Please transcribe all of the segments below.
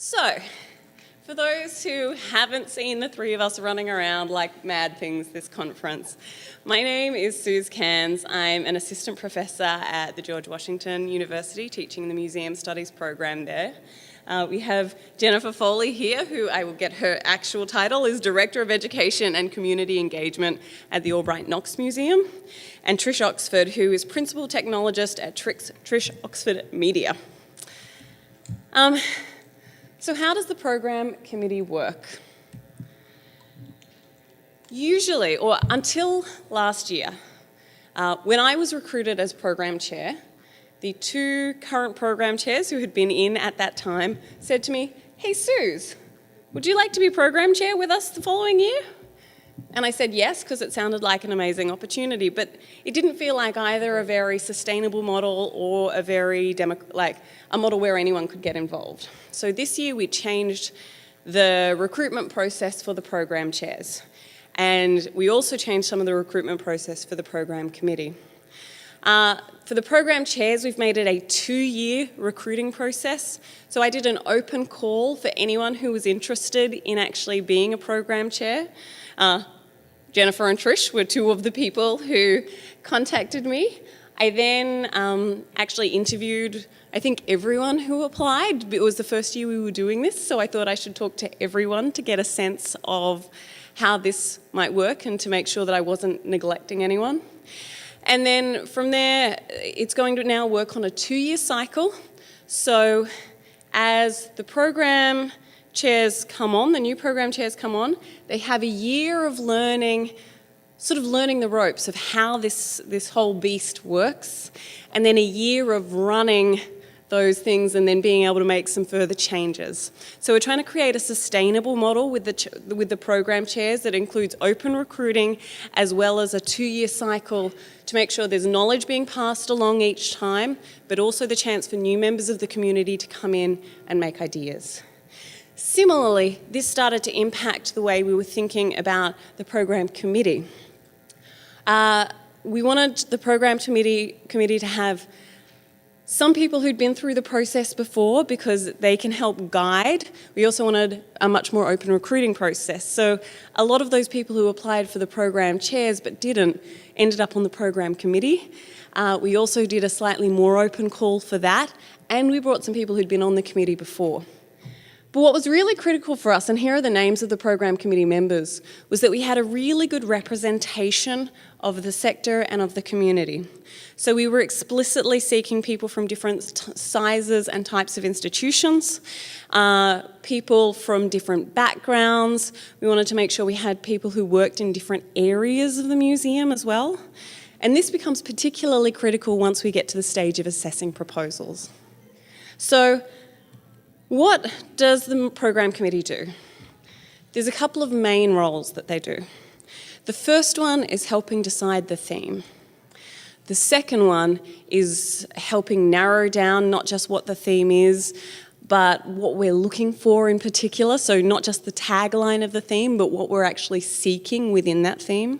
So, for those who haven't seen the three of us running around like mad things this conference, my name is Suse Cairns. I'm an assistant professor at the George Washington University teaching the Museum Studies program there. We have Jennifer Foley here, who I will get her actual title, is Director of Education and Community Engagement at the Albright-Knox Museum, and Trish Oxford, who is Principal Technologist at Trish Oxford Media. So how does the program committee work? Usually, or until last year, when I was recruited as program chair, the two current program chairs who had been in at that time said to me, "Hey Suse, would you like to be program chair with us the following year?" And I said yes, because it sounded like an amazing opportunity, but it didn't feel like either a very sustainable model or a very a model where anyone could get involved. So this year we changed the recruitment process for the program chairs, and we also changed some of the recruitment process for the program committee. For the program chairs, we've made it a 2-year recruiting process. So I did an open call for anyone who was interested in actually being a program chair. Jennifer and Trish were two of the people who contacted me. I then actually interviewed, I think, everyone who applied. It was the first year we were doing this, so I thought I should talk to everyone to get a sense of how this might work and to make sure that I wasn't neglecting anyone. And then from there, it's going to now work on a 2-year cycle. So as the program chairs come on, the new program chairs come on, they have a year of learning, sort of learning the ropes of how this whole beast works, and then a year of running those things and then being able to make some further changes. So we're trying to create a sustainable model with the program chairs that includes open recruiting as well as a 2-year cycle to make sure there's knowledge being passed along each time, but also the chance for new members of the community to come in and make ideas. Similarly, this started to impact the way we were thinking about the program committee. We wanted the program committee to have some people who'd been through the process before because they can help guide. We also wanted a much more open recruiting process. So a lot of those people who applied for the program chairs but didn't ended up on the program committee. We also did a slightly more open call for that, and we brought some people who'd been on the committee before. But what was really critical for us, and here are the names of the program committee members, was that we had a really good representation of the sector and of the community. So we were explicitly seeking people from different sizes and types of institutions, people from different backgrounds. We wanted to make sure we had people who worked in different areas of the museum as well. And this becomes particularly critical once we get to the stage of assessing proposals. So, what does the program committee do? There's a couple of main roles that they do. The first one is helping decide the theme. The second one is helping narrow down not just what the theme is, but what we're looking for in particular. So not just the tagline of the theme, but what we're actually seeking within that theme.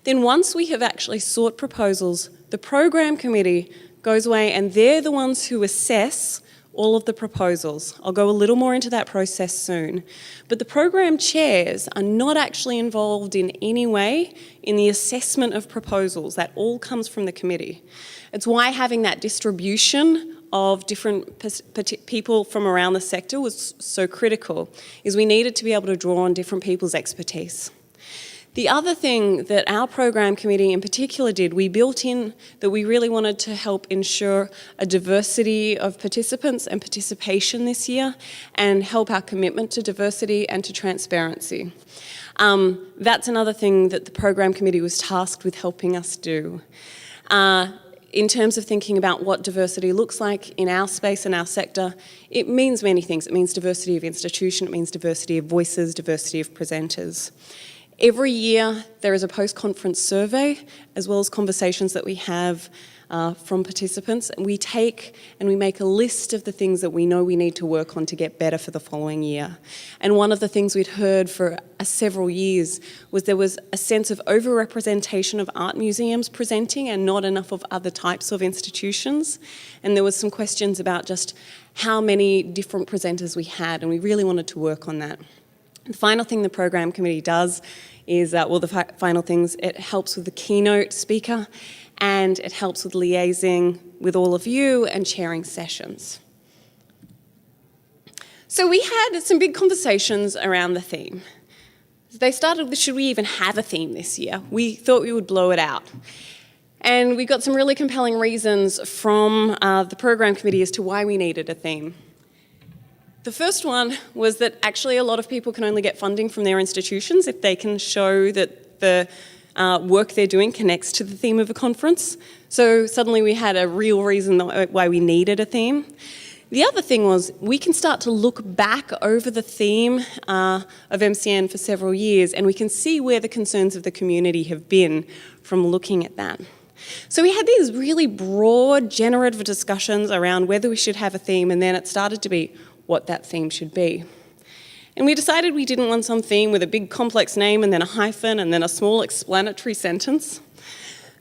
Then once we have actually sought proposals, the program committee goes away and they're the ones who assess all of the proposals. I'll go a little more into that process soon. But the program chairs are not actually involved in any way in the assessment of proposals. That all comes from the committee. It's why having that distribution of different people from around the sector was so critical, is we needed to be able to draw on different people's expertise. The other thing that our program committee in particular did, we built in that we really wanted to help ensure a diversity of participants and participation this year and help our commitment to diversity and to transparency. That's another thing that the program committee was tasked with helping us do. In terms of thinking about what diversity looks like in our space and our sector, it means many things. It means diversity of institution, it means diversity of voices, diversity of presenters. Every year there is a post-conference survey as well as conversations that we have from participants. We take and we make a list of the things that we know we need to work on to get better for the following year. And one of the things we'd heard for several years was there was a sense of overrepresentation of art museums presenting and not enough of other types of institutions. And there was some questions about just how many different presenters we had, and we really wanted to work on that. The final thing the program committee does is, final things, it helps with the keynote speaker, and it helps with liaising with all of you and chairing sessions. So we had some big conversations around the theme. They started with, should we even have a theme this year? We thought we would blow it out. And we got some really compelling reasons from the program committee as to why we needed a theme. The first one was that actually a lot of people can only get funding from their institutions if they can show that the work they're doing connects to the theme of a conference. So suddenly we had a real reason why we needed a theme. The other thing was we can start to look back over the theme of MCN for several years, and we can see where the concerns of the community have been from looking at that. So we had these really broad, generative discussions around whether we should have a theme, and then it started to be what that theme should be. And we decided we didn't want some theme with a big complex name and then a hyphen and then a small explanatory sentence.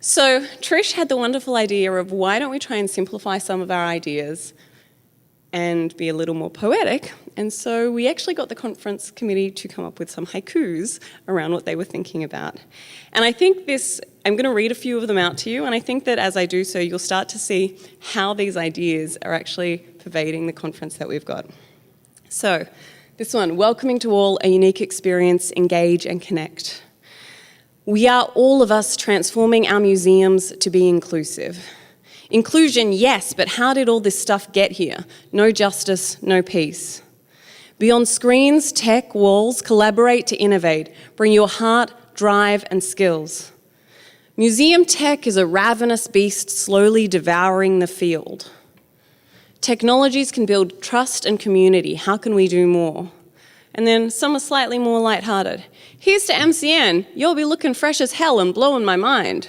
So Trish had the wonderful idea of, why don't we try and simplify some of our ideas and be a little more poetic? And so we actually got the conference committee to come up with some haikus around what they were thinking about. And I think I'm going to read a few of them out to you, and I think that as I do so, you'll start to see how these ideas are actually pervading the conference that we've got. So, this one, welcoming to all a unique experience, engage and connect. We are all of us transforming our museums to be inclusive. Inclusion, yes, but how did all this stuff get here? No justice, no peace. Beyond screens, tech, walls, collaborate to innovate. Bring your heart, drive and skills. Museum tech is a ravenous beast slowly devouring the field. Technologies can build trust and community. How can we do more? And then some are slightly more lighthearted. Here's to MCN. You'll be looking fresh as hell and blowing my mind.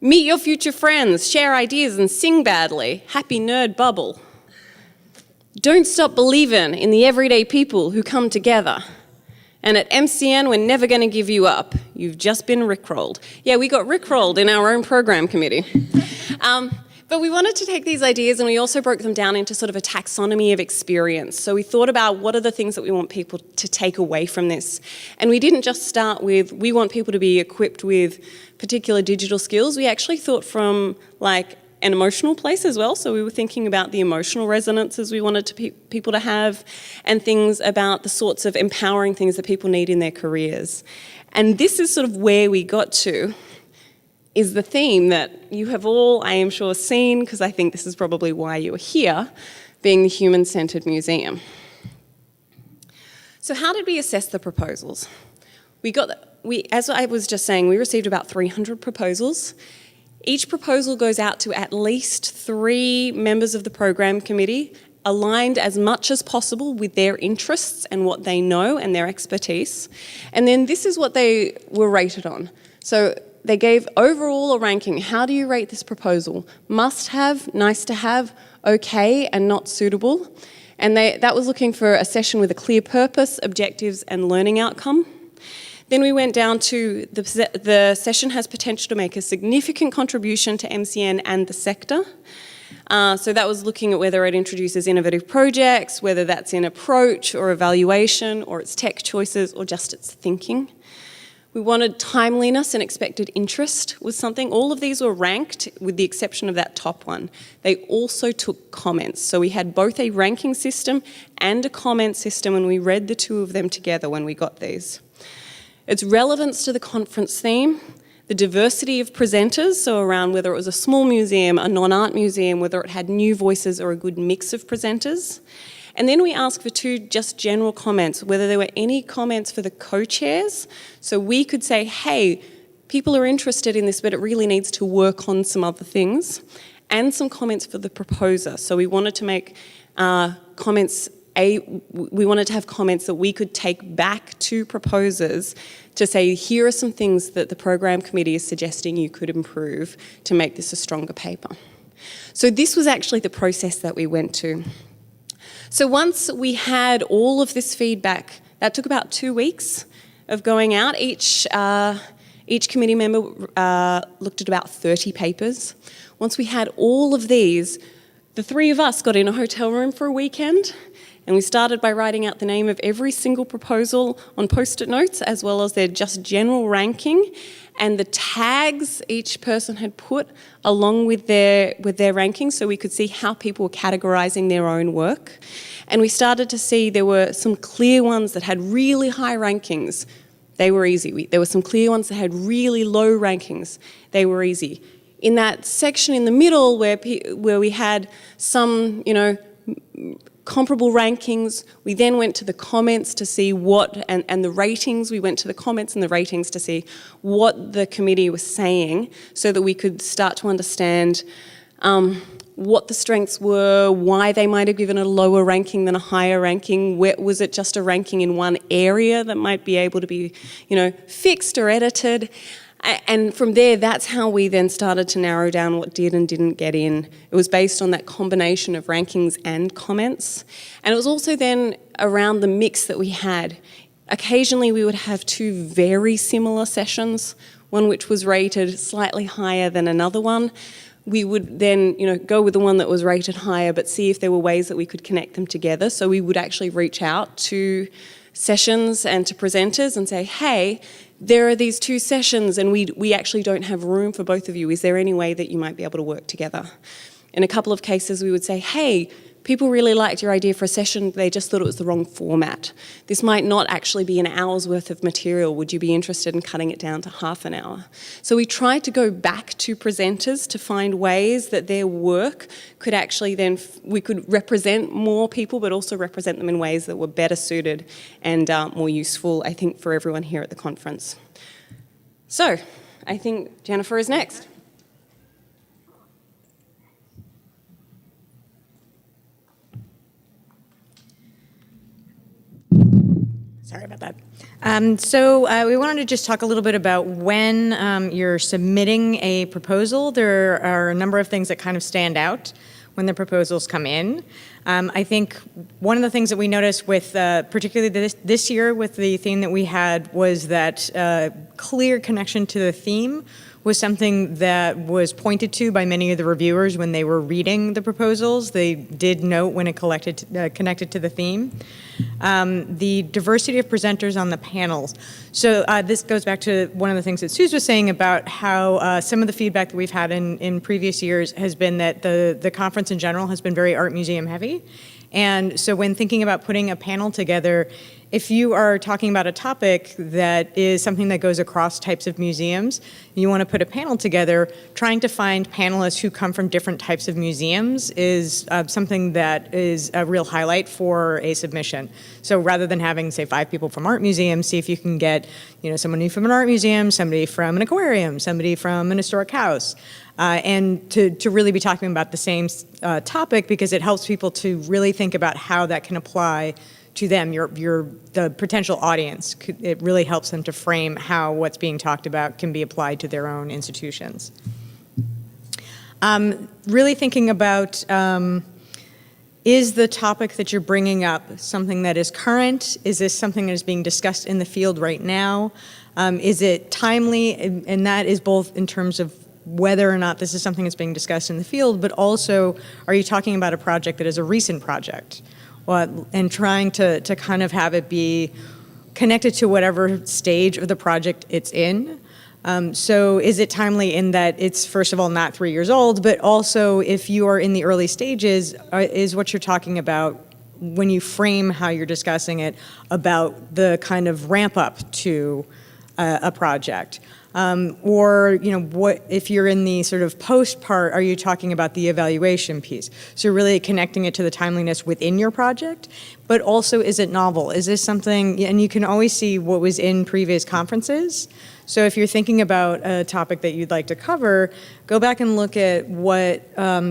Meet your future friends, share ideas and sing badly. Happy nerd bubble. Don't stop believing in the everyday people who come together. And at MCN, we're never going to give you up. You've just been rickrolled. Yeah, we got rickrolled in our own program committee. But we wanted to take these ideas and we also broke them down into sort of a taxonomy of experience. So we thought about what are the things that we want people to take away from this. And we didn't just start with, we want people to be equipped with particular digital skills. We actually thought from like an emotional place as well. So we were thinking about the emotional resonances we wanted people to have, and things about the sorts of empowering things that people need in their careers. And this is sort of where we got to, is the theme that you have all, I am sure, seen, because I think this is probably why you are here, being the human-centred museum. So how did we assess the proposals? As I was just saying, we received about 300 proposals. Each proposal goes out to at least 3 members of the program committee, aligned as much as possible with their interests and what they know and their expertise. And then this is what they were rated on. So they gave overall a ranking. How do you rate this proposal? Must have, nice to have, okay, and not suitable. And that was looking for a session with a clear purpose, objectives, and learning outcome. Then we went down to the session has potential to make a significant contribution to MCN and the sector. So that was looking at whether it introduces innovative projects, whether that's in approach or evaluation, or its tech choices, or just its thinking. We wanted timeliness and expected interest was something. All of these were ranked with the exception of that top one. They also took comments. So we had both a ranking system and a comment system, and we read the two of them together when we got these. Its relevance to the conference theme, the diversity of presenters, so around whether it was a small museum, a non-art museum, whether it had new voices or a good mix of presenters. And then we asked for 2 just general comments, whether there were any comments for the co-chairs, so we could say, hey, people are interested in this, but it really needs to work on some other things, and some comments for the proposer. So we wanted to make comments we wanted to have comments that we could take back to proposers to say, here are some things that the program committee is suggesting you could improve to make this a stronger paper. So this was actually the process that we went to. So once we had all of this feedback, that took about 2 weeks of going out. Each committee member looked at about 30 papers. Once we had all of these, the three of us got in a hotel room for a weekend, and we started by writing out the name of every single proposal on post-it notes, as well as their just general ranking, and the tags each person had put along with their rankings, so we could see how people were categorising their own work. And we started to see there were some clear ones that had really high rankings. They were easy. There were some clear ones that had really low rankings. They were easy. In that section in the middle where we had some, comparable rankings, we then went to the comments to see and the ratings, we went to the comments and the ratings to see what the committee was saying so that we could start to understand what the strengths were, why they might have given a lower ranking than a higher ranking. Was it just a ranking in one area that might be able to be, fixed or edited? And from there, that's how we then started to narrow down what did and didn't get in. It was based on that combination of rankings and comments. And it was also then around the mix that we had. Occasionally, we would have two very similar sessions, one which was rated slightly higher than another one. We would then, go with the one that was rated higher, but see if there were ways that we could connect them together. So we would actually reach out to sessions and to presenters and say, hey, there are these two sessions and we actually don't have room for both of you. Is there any way that you might be able to work together? In a couple of cases, we would say, hey, people really liked your idea for a session, they just thought it was the wrong format. This might not actually be an hour's worth of material. Would you be interested in cutting it down to half an hour? So we tried to go back to presenters to find ways that their work could actually then, we could represent more people, but also represent them in ways that were better suited and more useful, I think, for everyone here at the conference. So I think Jennifer is next. Sorry about that. So we wanted to just talk a little bit about when you're submitting a proposal. There are a number of things that kind of stand out when the proposals come in. I think one of the things that we noticed with, particularly this year with the theme that we had, was that clear connection to the theme was something that was pointed to by many of the reviewers when they were reading the proposals. They did note when it connected to the theme. The diversity of presenters on the panels. So this goes back to one of the things that Suse was saying about how some of the feedback that we've had in previous years has been that the conference in general has been very art museum heavy. And so when thinking about putting a panel together, if you are talking about a topic that is something that goes across types of museums, you want to put a panel together, trying to find panelists who come from different types of museums is something that is a real highlight for a submission. So rather than having, say, 5 people from art museums, see if you can get, somebody from an art museum, somebody from an aquarium, somebody from an historic house, and to really be talking about the same topic, because it helps people to really think about how that can apply to them, the potential audience. It really helps them to frame how what's being talked about can be applied to their own institutions. Really thinking about, is the topic that you're bringing up something that is current? Is this something that is being discussed in the field right now? Is it timely? And that is both in terms of whether or not this is something that's being discussed in the field, but also, are you talking about a project that is a recent project? And trying to kind of have it be connected to whatever stage of the project it's in. So is it timely in that it's, first of all, not 3 years old, but also if you are in the early stages, is what you're talking about when you frame how you're discussing it about the kind of ramp up to a project. Or, what if you're in the sort of post part, are you talking about the evaluation piece? So really connecting it to the timeliness within your project, but also, is it novel? Is this something, and you can always see what was in previous conferences. So if you're thinking about a topic that you'd like to cover, go back and look at what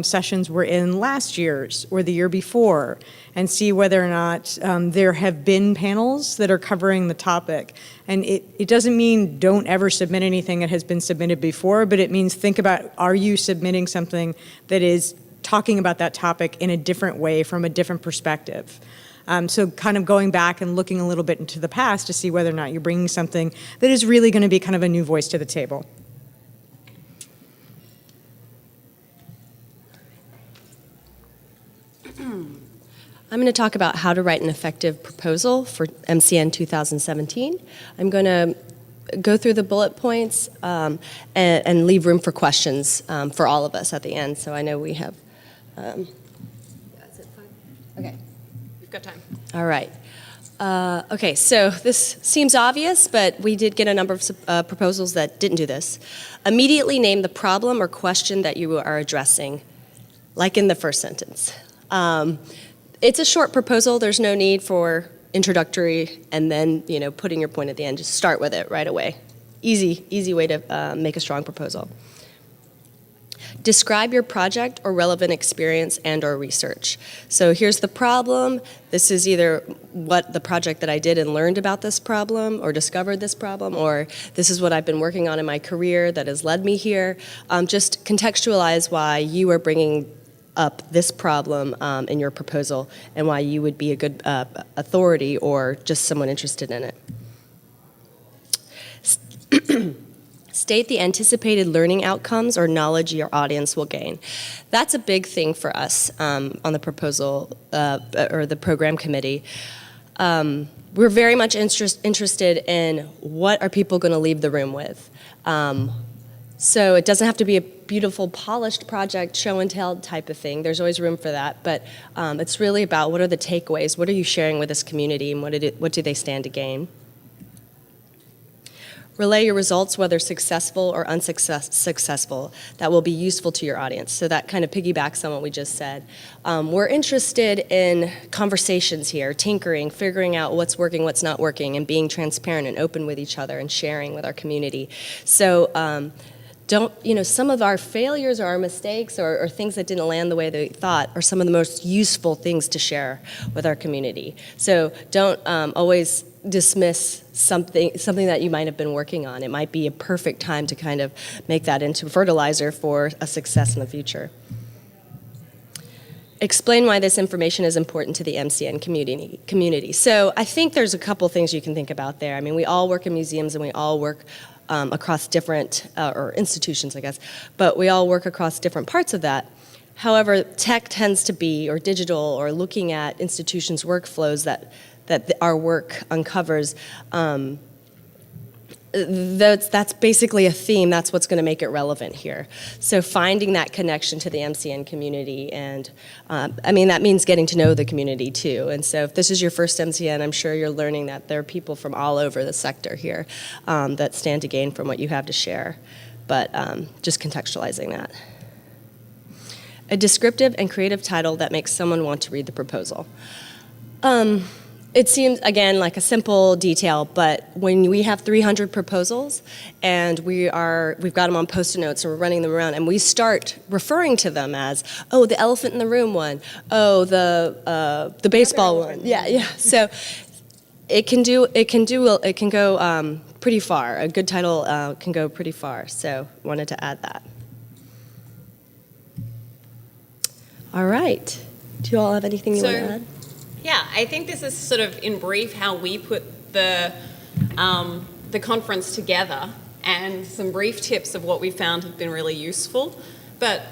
sessions were in last year's or the year before, and see whether or not there have been panels that are covering the topic. And it doesn't mean don't ever submit anything that has been submitted before, but it means think about, are you submitting something that is talking about that topic in a different way, from a different perspective? So kind of going back and looking a little bit into the past to see whether or not you're bringing something that is really going to be kind of a new voice to the table. I'm going to talk about how to write an effective proposal for MCN 2017. I'm going to go through the bullet points and leave room for questions for all of us at the end. So I know we have... is it fine? Okay. We've got time. All right. Okay, so this seems obvious, but we did get a number of proposals that didn't do this. Immediately name the problem or question that you are addressing, like in the first sentence. It's a short proposal. There's no need for introductory and then, putting your point at the end. Just start with it right away. Easy way to make a strong proposal. Describe your project or relevant experience and or research. So here's the problem. This is either what the project that I did and learned about this problem or discovered this problem, or this is what I've been working on in my career that has led me here. Just contextualize why you are bringing up this problem in your proposal and why you would be a good authority or just someone interested in it. State the anticipated learning outcomes or knowledge your audience will gain. That's a big thing for us on the proposal or the program committee. We're very much interested in what are people going to leave the room with. So it doesn't have to be a beautiful, polished project, show and tell type of thing. There's always room for that. But it's really about what are the takeaways, what are you sharing with this community, and what do they stand to gain? Relay your results, whether successful or unsuccessful, that will be useful to your audience. So that kind of piggybacks on what we just said. We're interested in conversations here, tinkering, figuring out what's working, what's not working, and being transparent and open with each other and sharing with our community. So some of our failures or our mistakes or things that didn't land the way they thought are some of the most useful things to share with our community. So don't always dismiss something that you might have been working on. It might be a perfect time to kind of make that into fertilizer for a success in the future. Explain why this information is important to the MCN community. So I think there's a couple things you can think about there. I mean, we all work in museums and we all work across different, or institutions, I guess, but we all work across different parts of that. However, tech tends to be, or digital, or looking at institutions' workflows that our work uncovers, that's basically a theme. That's what's going to make it relevant here. So finding that connection to the MCN community, and that means getting to know the community too. And so if this is your first MCN, I'm sure you're learning that there are people from all over the sector here that stand to gain from what you have to share. But just contextualizing that. A descriptive and creative title that makes someone want to read the proposal. It seems, again, like a simple detail, but when we have 300 proposals and we've got them on Post-it notes and we're running them around and we start referring to them as, oh, the elephant in the room one, oh, the baseball one. Yeah. So it can go pretty far. A good title can go pretty far. So wanted to add that. All right. Do you all have anything you want to add? Yeah, I think this is sort of in brief how we put the conference together, and some brief tips of what we found have been really useful. But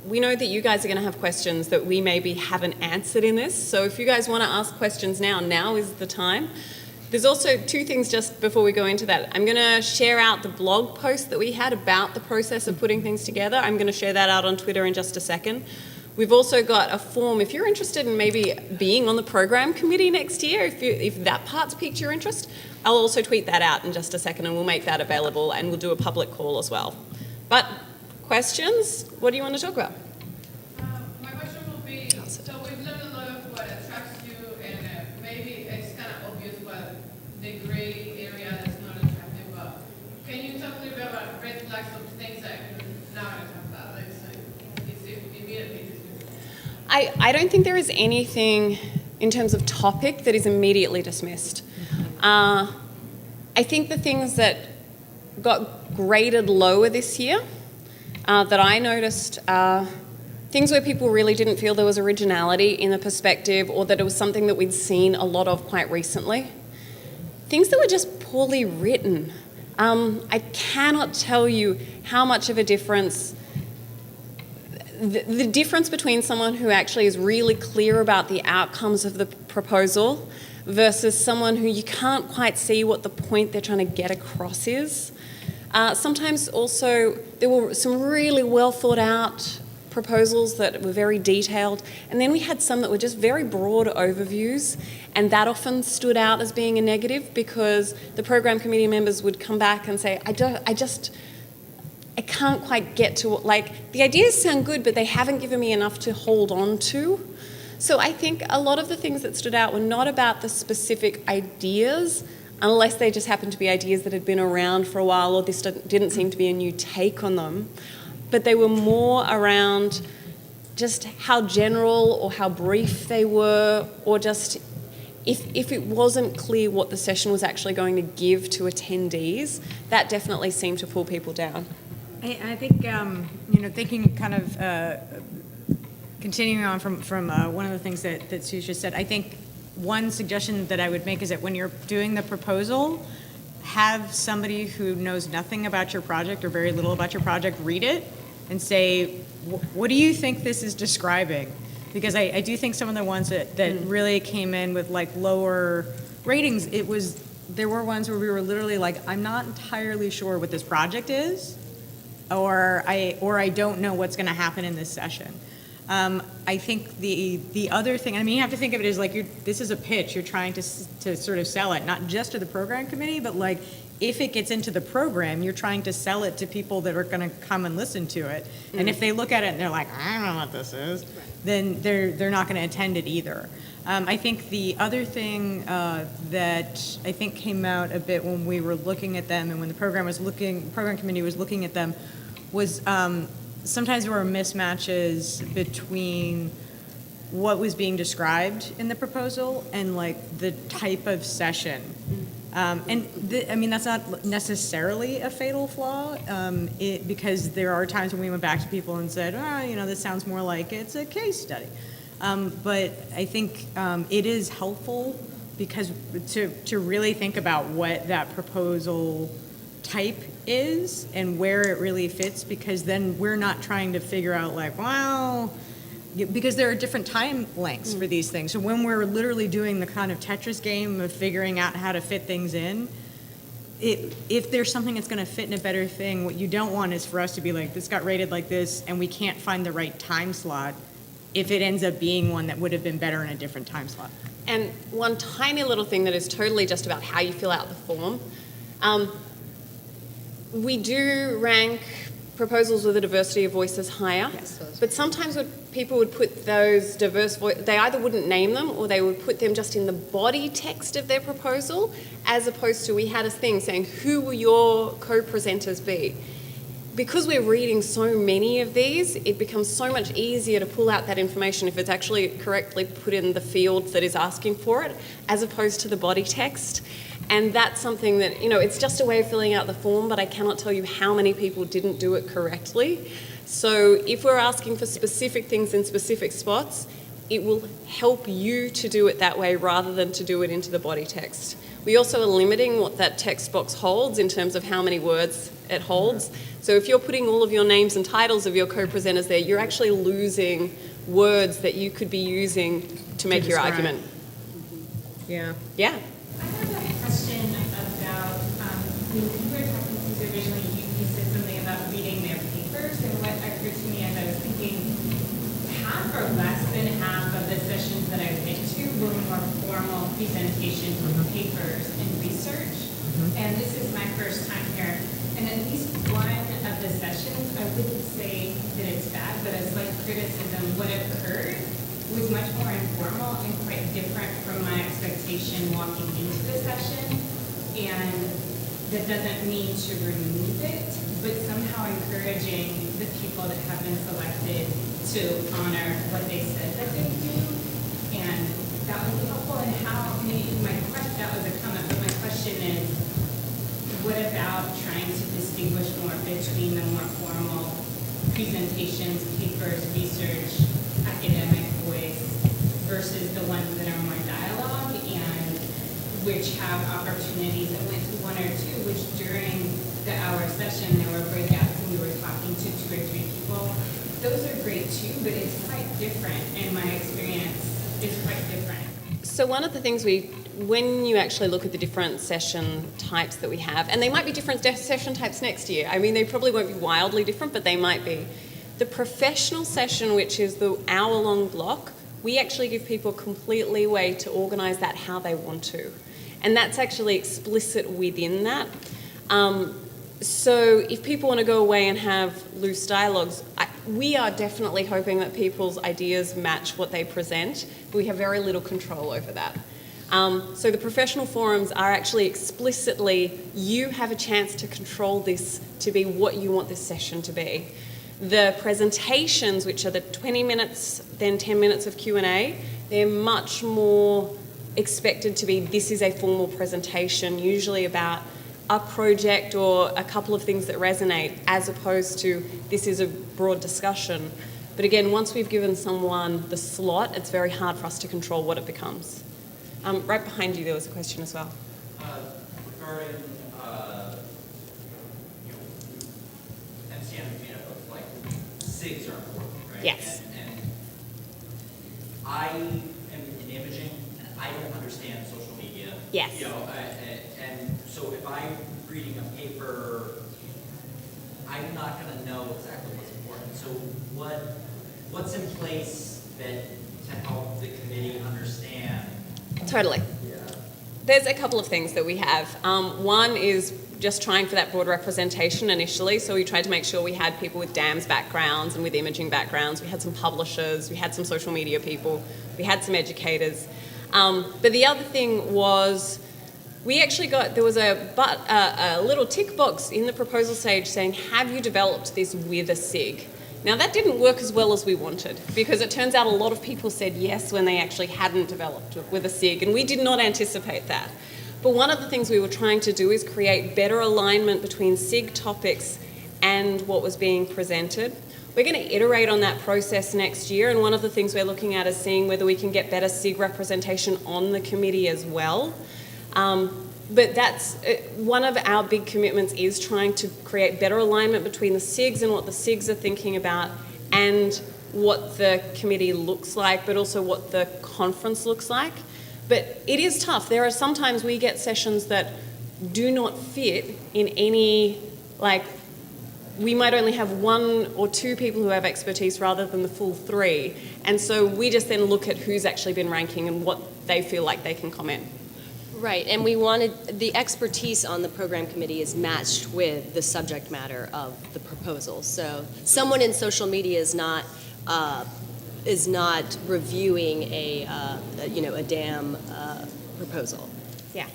we know that you guys are going to have questions that we maybe haven't answered in this. So if you guys want to ask questions now is the time. There's also two things just before we go into that. I'm going to share out the blog post that we had about the process of putting things together. I'm going to share that out on Twitter in just a second. We've also got a form, if you're interested in maybe being on the program committee next year, if that part's piqued your interest, I'll also tweet that out in just a second and we'll make that available and we'll do a public call as well. But questions? What do you want to talk about? My question will be, so we've learned a lot of what attracts you, and maybe it's kind of obvious, but the gray area that's not attractive. But can you talk a little bit about red flags of things that you're not going to talk about? Like, so it's immediately dismissed. I don't think there is anything in terms of topic that is immediately dismissed. I think the things that got graded lower this year that I noticed are things where people really didn't feel there was originality in the perspective, or that it was something that we'd seen a lot of quite recently. Things that were just poorly written. I cannot tell you how much of a difference the difference between someone who actually is really clear about the outcomes of the proposal versus someone who you can't quite see what the point they're trying to get across is. Sometimes also there were some really well thought out proposals that were very detailed, and then we had some that were just very broad overviews, and that often stood out as being a negative because the program committee members would come back and say, I can't quite get to, like, the ideas sound good, but they haven't given me enough to hold on to. So I think a lot of the things that stood out were not about the specific ideas, unless they just happened to be ideas that had been around for a while or this didn't seem to be a new take on them. But they were more around just how general or how brief they were, or just if it wasn't clear what the session was actually going to give to attendees, that definitely seemed to pull people down. I think, thinking kind of continuing on from one of the things that Suse just said, I think one suggestion that I would make is that when you're doing the proposal, have somebody who knows nothing about your project or very little about your project read it and say, what do you think this is describing? Because I do think some of the ones that really came in with like lower ratings, there were ones where we were literally like, I'm not entirely sure what this project is, or I don't know what's going to happen in this session. I think the other thing, I mean, you have to think of it as like this is a pitch. You're trying to sort of sell it, not just to the program committee, but like if it gets into the program, you're trying to sell it to people that are going to come and listen to it. Mm-hmm. And if they look at it and they're like, I don't know what this is, then they're not going to attend it either. I think the other thing that I think came out a bit when we were looking at them and when the program committee was looking at them was sometimes there were mismatches between what was being described in the proposal and like the type of session. That's not necessarily a fatal flaw because there are times when we went back to people and said, this sounds more like it's a case study. But I think it is helpful because to really think about what that proposal type is and where it really fits, because then we're not trying to figure out like, because there are different time lengths for these things. So when we're literally doing the kind of Tetris game of figuring out how to fit things in, if there's something that's going to fit in a better thing, what you don't want is for us to be like, this got rated like this and we can't find the right time slot if it ends up being one that would have been better in a different time slot. And one tiny little thing that is totally just about how you fill out the form. We do rank proposals with a diversity of voices higher, but sometimes people would put those diverse voices, they either wouldn't name them or they would put them just in the body text of their proposal, as opposed to we had a thing saying, who will your co-presenters be? Because we're reading so many of these, it becomes so much easier to pull out that information if it's actually correctly put in the field that is asking for it, as opposed to the body text. And that's something that, it's just a way of filling out the form, but I cannot tell you how many people didn't do it correctly. So if we're asking for specific things in specific spots, it will help you to do it that way rather than to do it into the body text. We also are limiting what that text box holds in terms of how many words it holds. So if you're putting all of your names and titles of your co-presenters there, you're actually losing words that you could be using to make your argument. Yeah. Yeah. I have a question about, when you were talking to Suse originally, you said something about reading their papers, and what occurred to me as I was thinking, half or less than half of the sessions that I've been to were more formal presentations with papers and research. And this is my first time here. And at least one of the sessions, I wouldn't say that it's bad, but a slight criticism, what occurred was much more informal and quite different from my expectation walking into the session. And that doesn't mean to remove it, but somehow encouraging the people that have been selected to honor what they said that they do. And that would be helpful. And how, that was a comment, but my question is, what about trying to distinguish more between the more formal presentations, papers, research, academic voice, versus the ones that are more dialogue and which have opportunities? I went to one or two, which during the hour session, there were breakouts and we were talking to 2 or 3 people. Those are great too, but it's quite different, and my experience is quite different. So one of the things when you actually look at the different session types that we have, and they might be different session types next year. I mean, they probably won't be wildly different, but they might be. The professional session, which is the hour-long block, we actually give people complete leeway to organise that how they want to. And that's actually explicit within that. So if people want to go away and have loose dialogues, we are definitely hoping that people's ideas match what they present, but we have very little control over that. So the professional forums are actually explicitly, you have a chance to control this to be what you want this session to be. The presentations, which are the 20 minutes, then 10 minutes of Q&A, they're much more expected to be, this is a formal presentation, usually about a project or a couple of things that resonate, as opposed to this is a broad discussion. But again, once we've given someone the slot, it's very hard for us to control what it becomes. Right behind you, there was a question as well. Regarding MCN, like SIGs are important, right? Yes. And I am in imaging. I don't understand social media. Yes. And so if I'm reading a paper, I'm not going to know exactly what's important. So what's in place to help the committee understand? Totally. Yeah. There's a couple of things that we have. One is just trying for that broad representation initially. So we tried to make sure we had people with DAMS backgrounds and with imaging backgrounds. We had some publishers, we had some social media people, we had some educators. But the other thing was, we actually there was a little tick box in the proposal stage saying, have you developed this with a SIG? Now that didn't work as well as we wanted, because it turns out a lot of people said yes when they actually hadn't developed with a SIG, and we did not anticipate that. But one of the things we were trying to do is create better alignment between SIG topics and what was being presented. We're going to iterate on that process next year, and one of the things we're looking at is seeing whether we can get better SIG representation on the committee as well. But that's one of our big commitments, is trying to create better alignment between the SIGs and what the SIGs are thinking about and what the committee looks like, but also what the conference looks like. But it is tough. There are sometimes we get sessions that do not fit in any, we might only have 1 or 2 people who have expertise rather than the full 3. And so we just then look at who's actually been ranking and what they feel like they can comment. Right, and we wanted, the expertise on the program committee is matched with the subject matter of the proposal. So someone in social media is not reviewing a DAM proposal. Yeah.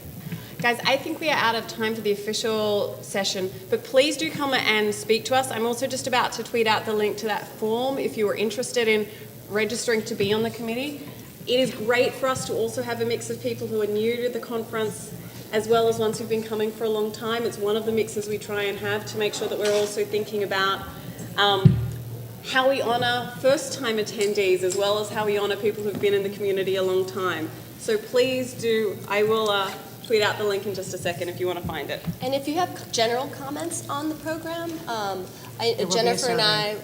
Guys, I think we are out of time for the official session, but please do come and speak to us. I'm also just about to tweet out the link to that form if you are interested in registering to be on the committee. It is great for us to also have a mix of people who are new to the conference as well as ones who've been coming for a long time. It's one of the mixes we try and have to make sure that we're also thinking about how we honour first-time attendees as well as how we honour people who've been in the community a long time. So please do, I will tweet out the link in just a second if you want to find it. And if you have general comments on the program, Jennifer and I,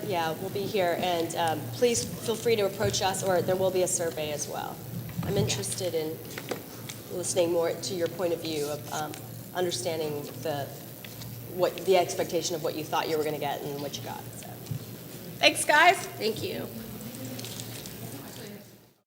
will be here, and please feel free to approach us, or there will be a survey as well. I'm interested in listening more to your point of view of understanding the expectation of what you thought you were going to get and what you got. So. Thanks, guys. Thank you.